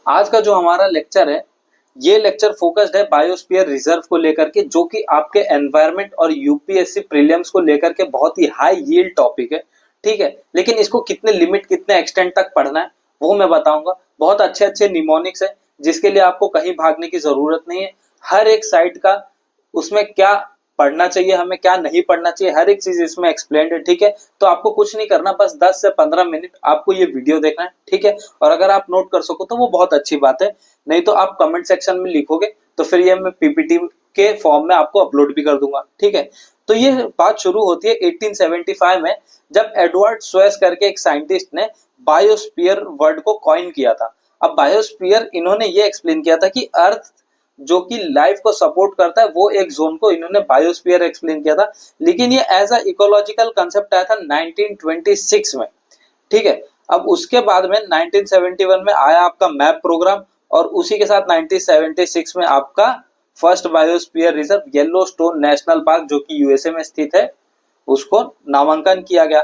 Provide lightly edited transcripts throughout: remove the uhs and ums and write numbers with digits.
आज का जो हमारा लेक्चर है, ये लेक्चर फोकस्ड है बायोस्फीयर रिजर्व को लेकर के, जो कि आपके एनवायरमेंट और यूपीएससी प्रीलिम्स को लेकर के बहुत ही हाई यील्ड टॉपिक है। ठीक है, लेकिन इसको कितने लिमिट, कितने एक्सटेंट तक पढ़ना है वो मैं बताऊंगा। बहुत अच्छे अच्छे निमोनिक्स है, जिसके लिए आपको कहीं भागने की जरूरत नहीं है। हर एक साइट का उसमें क्या पढ़ना चाहिए, हमें क्या नहीं पढ़ना चाहिए, हर एक चीज इसमें एक्सप्लेन्ड है। ठीक है, तो आपको कुछ नहीं करना, बस 10 से 15 मिनट आपको ये वीडियो देखना है। ठीक है, और अगर आप नोट कर सको तो वो बहुत अच्छी बात है, नहीं तो आप कमेंट सेक्शन में लिखोगे तो फिर ये मैं पीपीटी के फॉर्म में आपको अपलोड भी कर दूंगा। ठीक है, तो ये बात शुरू होती है 1875 में, जब एडवर्ड स्वेस करके एक साइंटिस्ट ने बायोस्फीयर वर्ड को कॉइन किया था। अब बायोस्फीयर इन्होंने ये एक्सप्लेन किया था कि अर्थ जो कि लाइफ को सपोर्ट करता है, वो एक जोन को इन्होंने बायोस्फीयर एक्सप्लेन किया था। लेकिन ये एज अ इकोलॉजिकल कंसेप्ट आया था 1926 में। ठीक है, अब उसके बाद में 1971 में आया आपका मैप प्रोग्राम, और उसी के साथ 1976 में आपका first biosphere reserve Yellowstone national park, जो कि यूएसए में स्थित है, उसको नामांकन किया गया।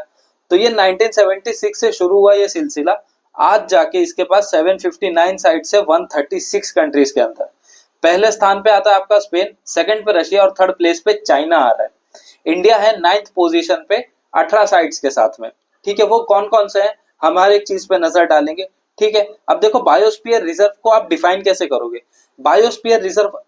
तो ये 1976 से शुरू हुआ ये सिलसिला, आज जाके इसके पास 759 साइट्स है 136 कंट्रीज के अंदर। पहले स्थान पे आता है आपका स्पेन, सेकंड पे रशिया और थर्ड प्लेस पे चाइना आ रहा है। इंडिया है 9th पोजीशन पे 18 साइट्स के साथ में। ठीक है, वो कौन कौन से हैं हम हर एक चीज पे नजर डालेंगे। ठीक है, अब देखो बायोस्फीयर रिजर्व को आप डिफाइन कैसे करोगे। बायोस्फीयर रिजर्व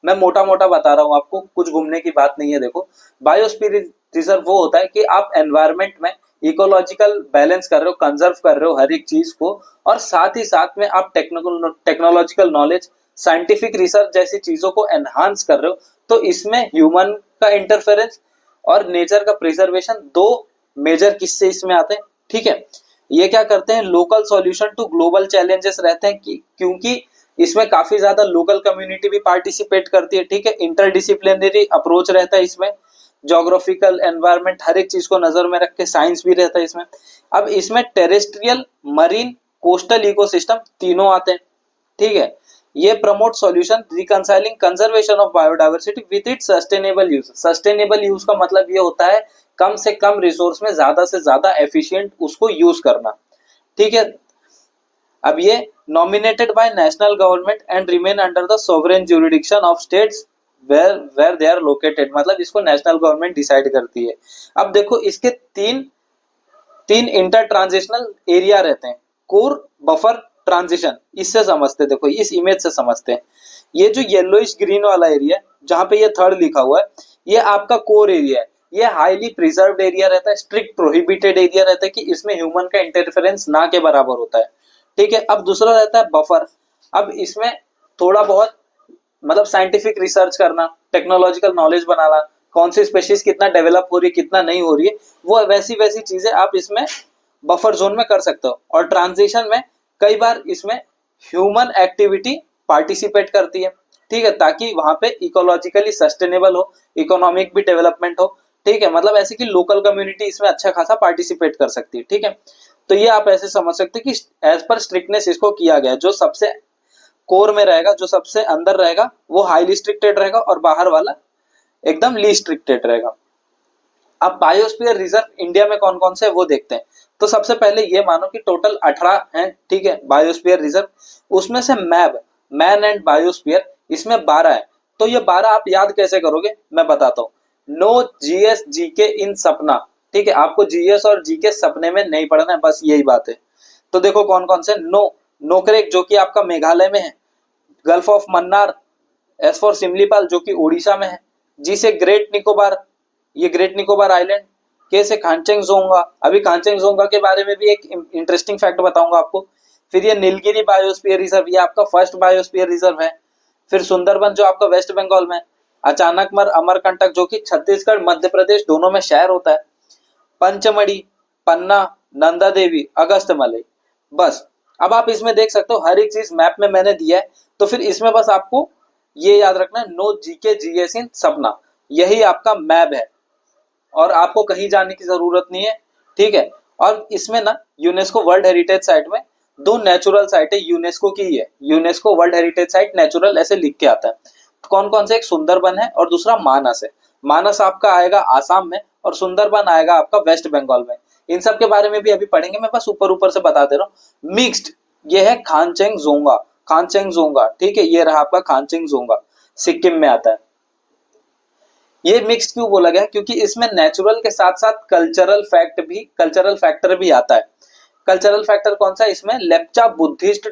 मैं मोटा मोटा बता रहा हूं आपको, कुछ घूमने की बात नहीं है। देखो, बायोस्फीयर रिजर्व वो होता है कि आप एनवायरमेंट में इकोलॉजिकल बैलेंस कर रहे हो, कंजर्व कर रहे हो हर एक चीज को, और साथ ही साथ में आप टेक्नोलॉजिकल नॉलेज, साइंटिफिक रिसर्च जैसी चीजों को एनहांस कर रहे हो। तो इसमें ह्यूमन का इंटरफेरेंस और नेचर का प्रिजर्वेशन, दो मेजर किस्से इसमें आते हैं। ठीक है, ये क्या करते हैं, local solution to global challenges रहते हैं क्योंकि इसमें काफी ज्यादा लोकल कम्युनिटी भी पार्टिसिपेट करती है। ठीक है, इंटरडिसिप्लिनरी अप्रोच रहता है इसमें, जोग्राफिकल एनवायरनमेंट हर एक चीज को नजर में रख के साइंस भी रहता है इसमें। अब इसमें टेरेस्ट्रियल, मरीन, कोस्टल इकोसिस्टम तीनों आते हैं। ठीक है, ये promote solution reconciling conservation of biodiversity with its sustainable use. Sustainable use का मतलब ये होता है कम से कम रिसोर्स में ज्यादा से ज्यादा एफिशिएंट उसको यूज करना। ठीक है, अब ये nominated by national government and remain under the sovereign jurisdiction of states where they are located, मतलब इसको नेशनल गवर्नमेंट डिसाइड करती है। अब देखो, इसके तीन इंटर ट्रांजिशनल एरिया रहते हैं, कोर, बफर, ट्रांजिशन। इससे समझते, देखो इस इमेज से समझते हैं। ये जो येलोइश ग्रीन वाला एरिया जहां पे ये थर्ड लिखा हुआ है, ये आपका कोर एरिया है। ये हाईली प्रिजर्व्ड एरिया रहता है, स्ट्रिक्ट प्रोहिबिटेड एरिया रहता है कि इसमें ह्यूमन का इंटरफेरेंस ना के बराबर होता है। ठीक है, अब दूसरा रहता है बफर। अब इसमें थोड़ा बहुत मतलब साइंटिफिक रिसर्च करना, टेक्नोलॉजिकल नॉलेज बनाना, कौन सी स्पेशीज कितना डेवलप हो रही है, कितना नहीं हो रही है, वो वैसी वैसी चीजें आप इसमें बफर जोन में कर सकते हो। और ट्रांजिशन में कई बार इसमें ह्यूमन एक्टिविटी पार्टिसिपेट करती है। ठीक है, ताकि वहां पे इकोलॉजिकली सस्टेनेबल हो, इकोनॉमिक भी डेवलपमेंट हो। ठीक है, मतलब ऐसे कि लोकल कम्युनिटी इसमें अच्छा खासा पार्टिसिपेट कर सकती है। ठीक है, तो ये आप ऐसे समझ सकते हैं कि एज पर स्ट्रिक्टनेस इसको किया गया है। जो सबसे कोर में रहेगा, जो सबसे अंदर रहेगा, वो हाईली स्ट्रिक्टेड रहेगा, और बाहर वाला एकदम लीस्ट स्ट्रिक्टेड रहेगा। अब बायोस्फीयर रिजर्व इंडिया में कौन कौन से है वो देखते हैं। तो सबसे पहले ये मानो कि टोटल 18 हैं। ठीक है, बायोस्फीयर रिजर्व, उसमें से मैब, मैन एंड बायोस्फीयर, इसमें 12 है। तो ये 12 आप याद कैसे करोगे मैं बताता हूँ। नो जीएस जीके इन सपना। ठीक है, आपको जीएस और जीके सपने में नहीं पढ़ना है, बस यही बात है। तो देखो कौन कौन से, नोकरेक जो कि आपका मेघालय में है, gulf of Mannar, as for Similipal जो कि उड़ीसा में है, जी से ग्रेट निकोबार, ये ग्रेट निकोबार आइलैंड, के से कांचनजोंगा। अभी कांचनजोंगा के बारे में भी एक इंटरेस्टिंग फैक्ट बताऊंगा आपको। फिर ये नीलगिरी बायोस्फीयर रिजर्व, ये आपका फर्स्ट बायोस्फीयर रिजर्व है। फिर सुंदरबन जो आपका वेस्ट बंगाल में, अचानकमर, अमरकंटक जो कि छत्तीसगढ़ मध्य प्रदेश दोनों में शहर होता है, पंचमढ़ी, पन्ना, नंदा देवी, अगस्त्यमलई। बस अब आप इसमें देख सकते हो हर एक चीज मैप में मैंने दिया है। तो फिर इसमें बस आपको ये याद रखना है, नो जीके जीएस इन सपना, यही आपका मैप है और आपको कहीं जाने की जरूरत नहीं है। ठीक है, और इसमें ना यूनेस्को वर्ल्ड हेरिटेज साइट में दो नेचुरल साइट है, यूनेस्को की है, UNESCO world heritage site natural ऐसे लिख के आता है। तो कौन कौन से, एक सुंदरबन है और दूसरा मानस है। मानस आपका आएगा आसाम में और सुंदरबन आएगा आपका वेस्ट बंगाल में। इन सब के बारे में भी अभी पढ़ेंगे, मैं बस ऊपर ऊपर से बता दे रहा हूँ। मिक्स्ड ये है खानचेंगजोंगा। खानचेंगजोंगा, ठीक है, ये रहा आपका खानचेंगजोंगा, सिक्किम में आता है। ये मिक्स क्यों बोला गया, क्योंकि इसमें नेचुरल के साथ साथ कल्चरल फैक्टर भी आता है। कल्चरल फैक्टर कौन सा है इसमें, लेप्चा बुद्धिस्ट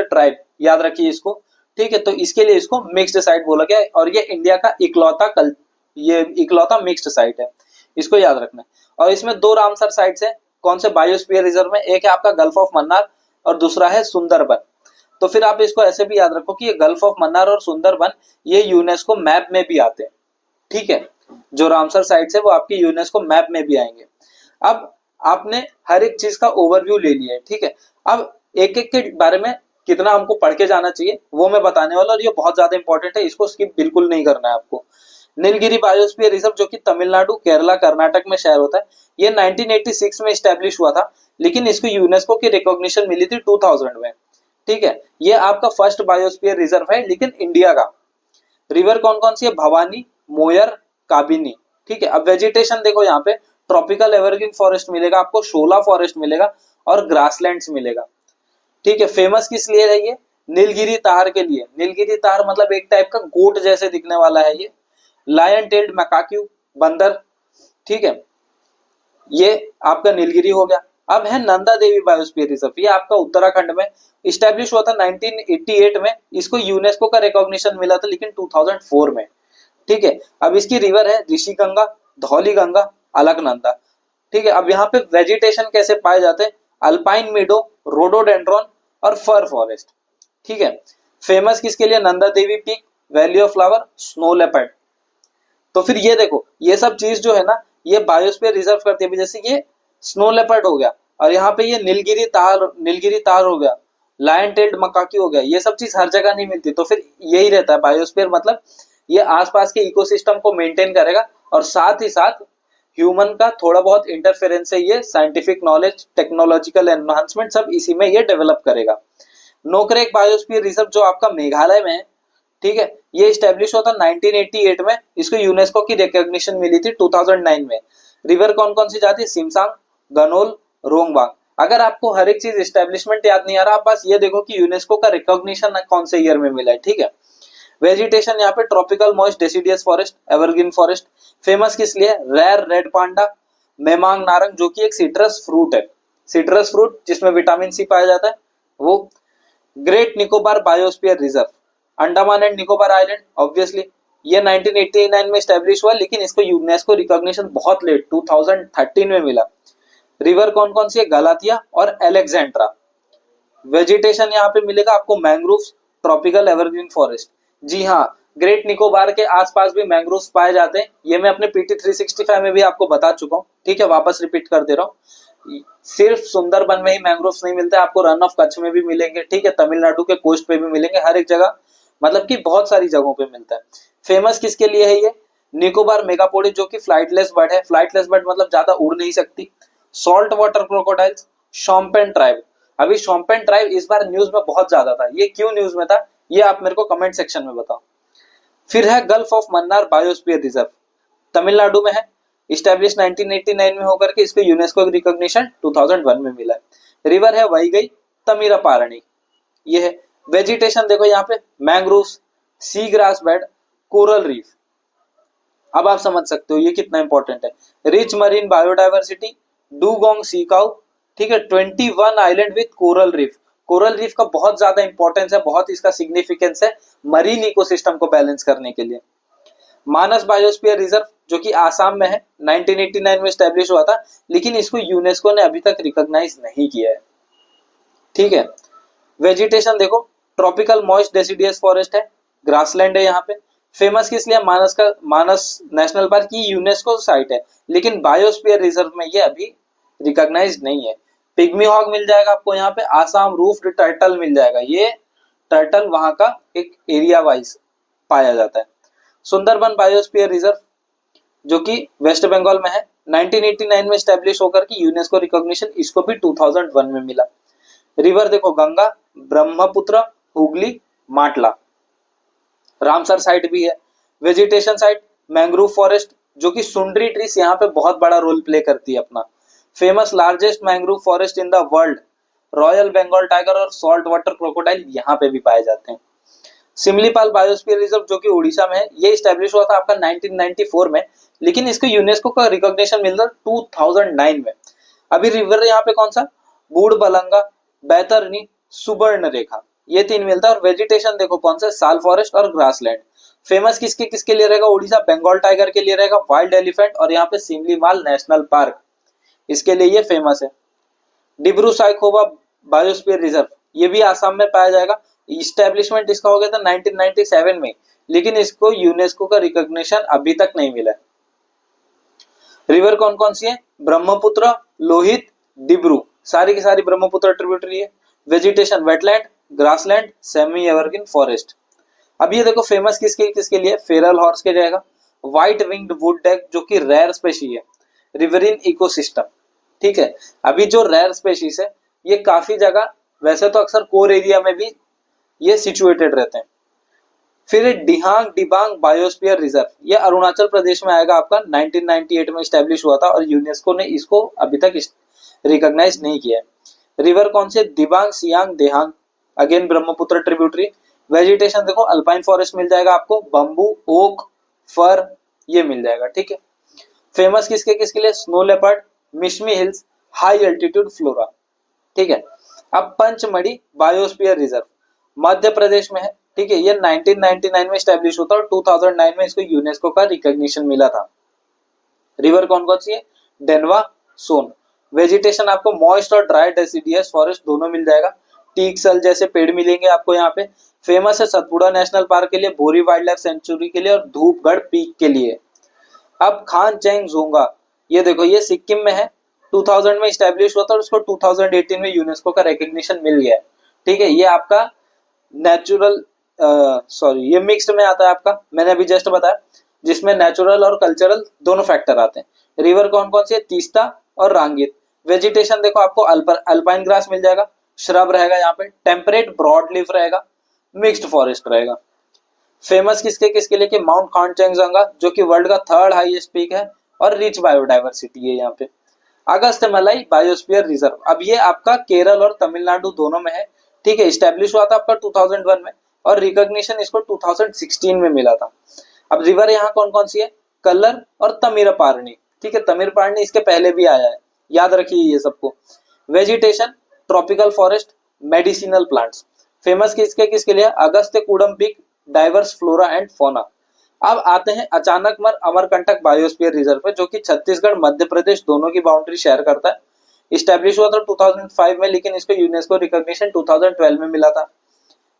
ट्राइब, याद रखिए इसको, ठीक है। तो इसके लिए इसको मिक्स्ड साइट बोला गया है, और ये इंडिया का इकलौता मिक्स्ड साइट है, इसको याद रखना है। और इसमें दो रामसर साइट्स है, कौन से बायोस्फीयर रिजर्व में, एक है आपका गल्फ ऑफ मन्नार और दूसरा है सुंदरबन। तो फिर आप इसको ऐसे भी याद रखो कि ये गल्फ ऑफ मन्नार और सुंदरबन ये यूनेस्को मैप में भी आते हैं, ठीक है। जो रामसर साइट्स है वो आपकी यूनेस्को मैप में भी आएंगे। अब आपने हर एक चीज का ओवरव्यू ले लिया है, ठीक है। अब एक एक के बारे में कितना हमको पढ़ के जाना चाहिए वो मैं बताने वाला, और ये बहुत ज्यादा इंपॉर्टेंट है, इसको स्किप बिल्कुल नहीं करना है आपको। नीलगिरी बायोस्फीयर रिजर्व जो कि तमिलनाडु, केरला, कर्नाटक में शेयर होता है, ये 1986 में स्टैब्लिश हुआ था, लेकिन इसको यूनेस्को की रिकॉग्निशन मिली थी 2000 में, ठीक है। ये आपका फर्स्ट बायोस्फीयर रिजर्व है, लेकिन इंडिया का। रिवर कौन कौन सी है, भवानी, मोयर, काबिनी, ठीक है। अब वेजिटेशन देखो, यहाँ पे ट्रॉपिकल एवरग्रीन फॉरेस्ट मिलेगा आपको, शोला फॉरेस्ट मिलेगा और ग्रासलैंड्स मिलेगा, ठीक है। फेमस किस लिए है ये, नीलगिरी तार के लिए। नीलगिरी तार मतलब एक टाइप का गोट जैसे दिखने वाला है ये। लायन टेल्ड मैकाक्यू, बंदर, ठीक है, ये आपका नीलगिरी हो गया। अब है नंदा देवी बायोस्फीयर रिजर्व, ये आपका उत्तराखंड में इस्टेब्लिश हुआ था 1988 में, इसको यूनेस्को का रिकॉग्निशन मिला था लेकिन 2004 में, ठीक है। अब इसकी रिवर है ऋषि गंगा, धौली गंगा, अलकनंदा, ठीक है। अब यहाँ पे वेजिटेशन कैसे पाए जाते हैं, अल्पाइन मीडो, रोडोडेंड्रॉन और फर फॉरेस्ट, ठीक है। फेमस किसके लिए, Nanda Devi peak, valley of flower, snow leopard. तो फिर ये देखो, ये सब चीज जो है ना, ये बायोस्फीयर रिजर्व करती है। जैसे ये स्नो लेपर्ड हो गया, और यहाँ पे ये नीलगिरी तार हो गया, लायन टेल्ड मकाकी हो गया, ये सब चीज हर जगह नहीं मिलती। तो फिर यही रहता है बायोस्फीयर, मतलब ये आसपास के इकोसिस्टम को मेंटेन करेगा, और साथ ही साथ ह्यूमन का थोड़ा बहुत इंटरफेरेंस है, ये साइंटिफिक नॉलेज, टेक्नोलॉजिकल एनहांसमेंट सब इसी में ये डेवलप करेगा। नोकरेक बायोस्फीयर रिजर्व जो आपका मेघालय में है, ठीक है, ये स्टैब्लिश हुआ था 1988 में, इसको यूनेस्को की रिकॉग्निशन मिली थी 2009 में। रिवर कौन कौन सी जाती है, सिमसांग, गनोल, रोंगबांग। अगर आपको हर एक चीज एस्टेब्लिशमेंट याद नहीं आ रहा, आप बस ये देखो कि यूनेस्को का रिकॉग्निशन कौन से ईयर में मिला है, ठीक है। वेजिटेशन यहाँ पे tropical moist deciduous forest, evergreen forest. Famous किस लिए, रेयर रेड पांडा, मेमांग नारंग जो कि एक सिट्रस फ्रूट है, सिट्रस फ्रूट जिसमें विटामिन सी पाया जाता है वो। Great Nicobar biosphere reserve, Andaman and Nicobar island, obviously ये 1989 में स्टैब्लिश हुआ, लेकिन इसको यूनेस्को रिकॉग्निशन बहुत लेट 2013 में मिला। रिवर कौन कौन सी है, गलातिया और एलेक्जेंड्रा। वेजिटेशन यहाँ पे मिलेगा आपको मैंग्रोव्स, ट्रॉपिकल एवरग्रीन फॉरेस्ट। जी हाँ, ग्रेट निकोबार के आसपास भी मैंग्रोव्स पाए जाते हैं, ये मैं अपने पीटी 365 में भी आपको बता चुका हूँ, ठीक है, वापस रिपीट कर दे रहा हूँ। सिर्फ सुंदरबन में ही मैंग्रोव्स नहीं मिलते, आपको रन ऑफ कच्छ में भी मिलेंगे, ठीक है, तमिलनाडु के कोस्ट पे भी मिलेंगे, हर एक जगह, मतलब कि बहुत सारी जगहों पे मिलता है। फेमस किसके लिए है ये, निकोबार मेगापोडी जो कि फ्लाइटलेस बर्ड है, फ्लाइटलेस बर्ड मतलब ज्यादा उड़ नहीं सकती। Salt water crocodiles, Shompen tribe. अभी शॉम्पेन ट्राइब इस बार न्यूज में बहुत ज्यादा था, ये क्यों न्यूज में था ये आप मेरे को कमेंट सेक्शन में बताओ। फिर है gulf of Mannar biosphere reserve, Tamil Nadu में है, स्टैब्लिश 1989 में होकर के इसको यूनेस्को रिकॉग्निशन 2001 में मिला है। रिवर है वैगई, तमिरापारणी, ये है। वेजिटेशन देखो यहाँ पे mangroves, sea grass bed, coral reef. अब आप समझ सकते हो ये कितना इंपॉर्टेंट है। Rich marine biodiversity, dugong sea cow, ठीक है, 21 island with coral reef. Coral reef का बहुत ज्यादा इंपॉर्टेंस है, बहुत इसका सिग्निफिकेंस है मरीन इकोसिस्टम को बैलेंस करने के लिए। मानस बायोस्फीयर रिजर्व जो कि आसाम में है, 1989 में स्टैब्लिश हुआ था, लेकिन इसको यूनेस्को ने अभी तक रिकॉग्नाइज नहीं किया है, ठीक है। वेजिटेशन देखो, ट्रॉपिकल मॉइस्ट डेसिडियस फॉरेस्ट है, ग्रासलैंड है यहाँ पे। फेमस किस लिए, मानस नेशनल पार्क की यूनेस्को साइट है, लेकिन बायोस्फीयर रिजर्व में ये अभी रिकॉग्नाइज नहीं है। पिग्मी हॉग मिल जाएगा आपको यहाँ पे, आसाम रूफ्ड टर्टल मिल जाएगा, ये टर्टल वहां का एक एरिया वाइज पाया जाता है। सुंदरबन बायोस्फीयर रिजर्व जो कि वेस्ट बंगाल में है, 1989 में स्टैब्लिश होकर की यूनेस्को रिकॉग्निशन इसको भी 2001 में मिला। रिवर देखो, गंगा, ब्रह्मपुत्र, हुगली, माटला। रामसर साइट भी है। वेजिटेशन साइट मैंग्रोव फॉरेस्ट जो कि सुंडरी ट्रीज यहाँ पे बहुत बड़ा रोल प्ले करती है अपना। Famous largest mangrove forest in the world, royal Bengal tiger और सॉल्ट वाटर क्रोकोडाइल यहाँ पे भी पाए जाते हैं। सिमलीपाल बायोस्फीयर रिजर्व जो कि उड़ीसा में है, ये स्टैब्लिश हुआ था आपका 1994 में, लेकिन इसको यूनेस्को का रिकॉग्निशन मिला 2009 में। अभी रिवर यहाँ पे कौन सा, बूढ़बलंगा, बैतरनी, सुबर्ण रेखा, ये 3 मिलता है। और वेजिटेशन देखो कौन सा, साल फॉरेस्ट और ग्रासलैंड। फेमस किसके किसके लिए रहेगा, उड़ीसा बंगाल टाइगर के लिए रहेगा, वाइल्ड एलिफेंट, और यहाँ पे सिमलीपाल नेशनल पार्क, इसके लिए ये फेमस है। डिब्रू साइखोवा बायोस्फीयर रिजर्व, ये भी आसाम में पाया जाएगा। इस्टेब्लिशमेंट इसका हो गया था 1997 में, लेकिन इसको यूनेस्को का रिकॉग्निशन अभी तक नहीं मिला। रिवर कौन कौन सी है, ब्रह्मपुत्र, लोहित, डिब्रू, सारी की सारी ब्रह्मपुत्र ट्रिब्यूटरी है। Vegetation wetland, grassland, semi evergreen forest. अब ये देखो फेमस किसके किसके लिए, फेरल हॉर्स के जाएगा, व्हाइट विंग्ड वुड डक जो कि रेयर स्पेशी है, रिवरिन इकोसिस्टम। ठीक है, अभी जो रेयर स्पेशीज है ये काफी जगह, वैसे तो अक्सर कोर एरिया में भी ये सिचुएटेड रहते हैं। फिर डिहांग डिबांग बायोस्फीयर रिजर्व, ये अरुणाचल प्रदेश में आएगा आपका, 1998 में स्टैब्लिश हुआ था और यूनेस्को ने इसको अभी तक रिकॉग्नाइज नहीं किया है। रिवर कौन से, Dibang, Siang, Dihang, again Brahmaputra tributary. Vegetation देखो अल्पाइन फॉरेस्ट मिल जाएगा आपको, बम्बू, ओक, फर, ये मिल जाएगा। ठीक है, फेमस किसके किसके लिए, snow leopard, Mishmi hills, high altitude flora. ठीक है, अब पंचमढ़ी बायोस्फीयर रिजर्व मध्य प्रदेश में है। ठीक है, ये 1999 में स्टैब्लिश होता है और 2009 में इसको यूनेस्को का रिकॉग्निशन मिला था। रिवर कौन कौन सी है, डेनवा, सोन। वेजिटेशन आपको मॉइस्ट और ड्राई डेसिडियस फॉरेस्ट दोनों मिल जाएगा। टीक सल जैसे पेड़ मिलेंगे आपको यहाँ पे। फेमस है सतपुड़ा नेशनल पार्क के लिए, बोरी वाइल्ड लाइफ सेंचुरी के लिए और धूपगढ़ पीक के लिए। अब खान चेंग जोंगा, ये देखो ये सिक्किम में है, 2000 में स्टैब्लिश हुआ था और उसको 2018 में यूनेस्को का रिकॉग्निशन मिल गया है। ठीक है, ये आपका नेचुरल ये मिक्स्ड में आता है आपका, मैंने अभी जस्ट बताया, जिसमें नेचुरल और कल्चरल दोनों फैक्टर आते हैं। रिवर कौन कौन सी है, तीस्ता और रांगित। वेजिटेशन देखो आपको अल्पाइन ग्रास मिल जाएगा, श्रब रहेगा यहाँ पे, टेम्परेट ब्रॉड लीफ रहेगा, मिक्स्ड फॉरेस्ट रहेगा। फेमस किसके किसके लिए कि माउंट खानचेंगजुंगा जो कि वर्ल्ड का 3rd हाईएस्ट पीक है और रिच बायोडाइवर्सिटी है यहाँ पे। अगस्त्यमलाई बायोस्फीयर रिजर्व, अब ये आपका केरल और तमिलनाडु दोनों में है। ठीक है, स्टैब्लिश हुआ था आपका 2001 में और रिकॉग्निशन इसको 2016 में मिला था। अब रिवर यहाँ कौन कौन सी है, कल्लर और तमिरपारनी। ठीक है, तमिरपारनी इसके पहले भी आया है, याद रखिए ये सबको। Vegetation tropical forest, medicinal plants. Famous किसके किसके लिए, Agasthyakoodam peak, diverse flora and fauna. अब आते हैं अचानकमर अमरकंटक बायोस्फीयर रिजर्व पे, जो कि छत्तीसगढ़ मध्य प्रदेश दोनों की बाउंड्री शेयर करता है। स्टैब्लिश हुआ था 2005 में, लेकिन इसको यूनेस्को रिकॉग्निशन 2012 में मिला था।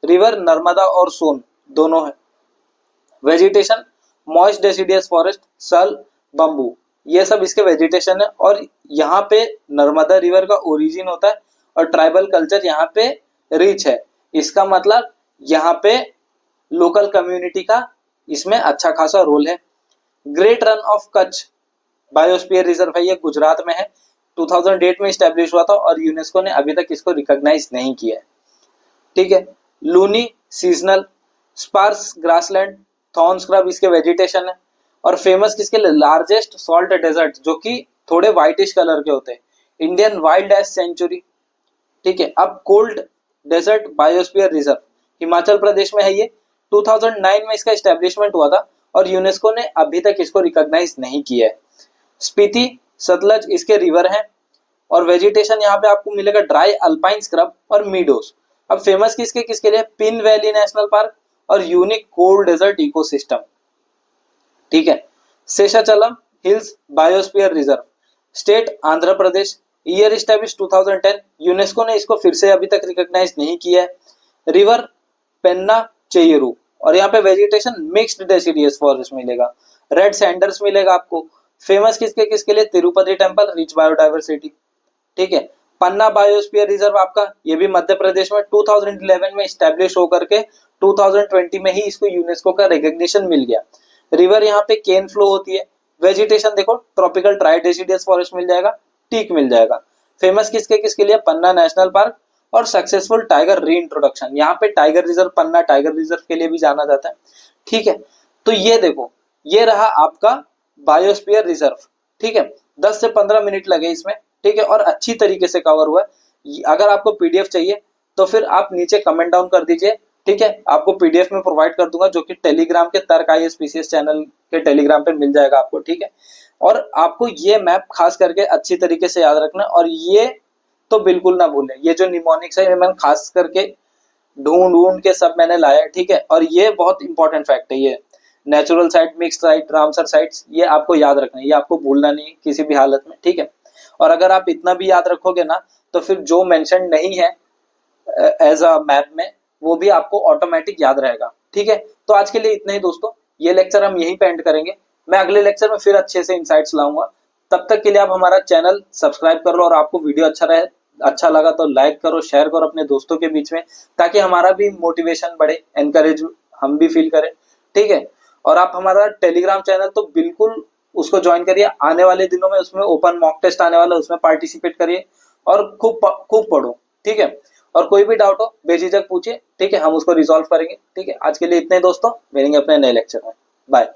रिवर नर्मदा और सोन दोनों है। वेजिटेशन मॉइस्ट डेसिडियस फॉरेस्ट, सल, बम्बू, ये सब इसके वेजिटेशन है। और यहाँ पे नर्मदा रिवर का ओरिजिन होता है और ट्राइबल कल्चर यहाँ पे रिच है। इसका मतलब यहाँ पे लोकल कम्युनिटी का इसमें अच्छा खासा रोल है। Great run of Kutch biosphere reserve है, ये गुजरात में है, 2008 में स्टैब्लिश हुआ था और यूनेस्को ने अभी तक इसको रिकॉग्नाइज नहीं किया है। ठीक है, Luni seasonal, sparse grassland, thorn scrub इसके वेजिटेशन है। और फेमस किसके लिए, लार्जेस्ट सॉल्ट डेजर्ट जो कि थोड़े व्हाइटिश कलर के होते हैं, इंडियन वाइल्ड एस सेंचुरी। ठीक है, अब cold desert biosphere reserve Himachal Pradesh में है, ये 2009 में इसका एस्टेब्लिशमेंट हुआ था और यूनेस्को ने अभी तक इसको रिकॉग्नाइज नहीं किया है। स्पीति, सतलज इसके रिवर हैं और वेजिटेशन यहाँ पे आपको मिलेगा ड्राई अल्पाइन स्क्रब और मीडोस। अब फेमस किसके किसके लिए, पिन वैली नेशनल पार्क और यूनिक कोल्ड डेजर्ट इकोसिस्टम। ठीक है, Seshachalam hills biosphere reserve, state Andhra Pradesh, year establish 2010, UNESCO ने इसको फिर से अभी तक रिकॉग्नाइज नहीं किया है। रिवर पेन्ना चेयरू, और यहाँ पे वेजिटेशन मिक्स्ड डेसिडियस फॉरेस्ट मिलेगा, रेड सैंडर्स मिलेगा आपको। फेमस किसके किसके लिए, तिरुपति टेम्पल, रिच बायोडाइवर्सिटी। ठीक है, पन्ना बायोस्फीयर रिजर्व आपका, ये भी मध्य प्रदेश में 2011 में स्टैब्लिश होकर के 2020 में ही इसको यूनेस्को का रिकॉग्निशन मिल गया। रिवर यहाँ पे केन फ्लो होती है। वेजिटेशन देखो ट्रॉपिकल ट्राई डेसिडियस फॉरेस्ट मिल जाएगा, टीक मिल जाएगा। फेमस किसके किसके लिए, पन्ना नेशनल पार्क और सक्सेसफुल टाइगर री इंट्रोडक्शन, यहाँ पे टाइगर रिजर्व पन्ना टाइगर रिजर्व के लिए भी जाना जाता है। ठीक है, तो ये देखो ये रहा आपका बायोस्फीयर रिजर्व। ठीक है, 10 से 15 मिनट लगे इसमें। ठीक है, और अच्छी तरीके से कवर हुआ है। अगर आपको पीडीएफ चाहिए तो फिर आप नीचे कमेंट डाउन कर दीजिए, ठीक है, आपको पीडीएफ में प्रोवाइड कर दूंगा, जो कि टेलीग्राम के तर्क आईएएस पीसीएस चैनल के टेलीग्राम पे मिल जाएगा आपको, ठीक है। और आपको ये मैप खास करके अच्छी तरीके से याद रखना, और ये तो बिल्कुल ना भूलें, ये जो निमोनिक्स है ये मैंने खास करके ढूंढ ढूंढ के सब मैंने लाया है, ठीक है। और ये बहुत इंपॉर्टेंट फैक्ट है, ये natural site, mixed site, Ramsar sites, ये आपको याद रखना है, ये आपको भूलना नहीं किसी भी हालत में, ठीक है। और अगर आप इतना भी याद रखोगे ना, तो फिर जो मेंशन नहीं है एज अ मैप में, वो भी आपको ऑटोमेटिक याद रहेगा, ठीक है। तो आज के लिए इतना ही दोस्तों, ये लेक्चर हम यहीं पे एंड करेंगे। मैं अगले लेक्चर में फिर अच्छे से इंसाइट्स लाऊंगा। तब तक के लिए आप हमारा चैनल सब्सक्राइब कर लो, और आपको वीडियो अच्छा लगा तो लाइक करो, शेयर करो अपने दोस्तों के बीच में, ताकि हमारा भी मोटिवेशन बढ़े, एनकरेज हम भी फील करें, ठीक है। और आप हमारा टेलीग्राम चैनल तो बिल्कुल उसको ज्वाइन करिए, आने वाले दिनों में उसमें ओपन मॉक टेस्ट आने वाला है, उसमें पार्टिसिपेट करिए और खूब पढ़ो, ठीक है। और कोई भी डाउट हो बेझिझक पूछिए, ठीक है, हम उसको रिजॉल्व करेंगे, ठीक है। आज के लिए इतने दोस्तों, मिलेंगे अपने नए लेक्चर में, बाय।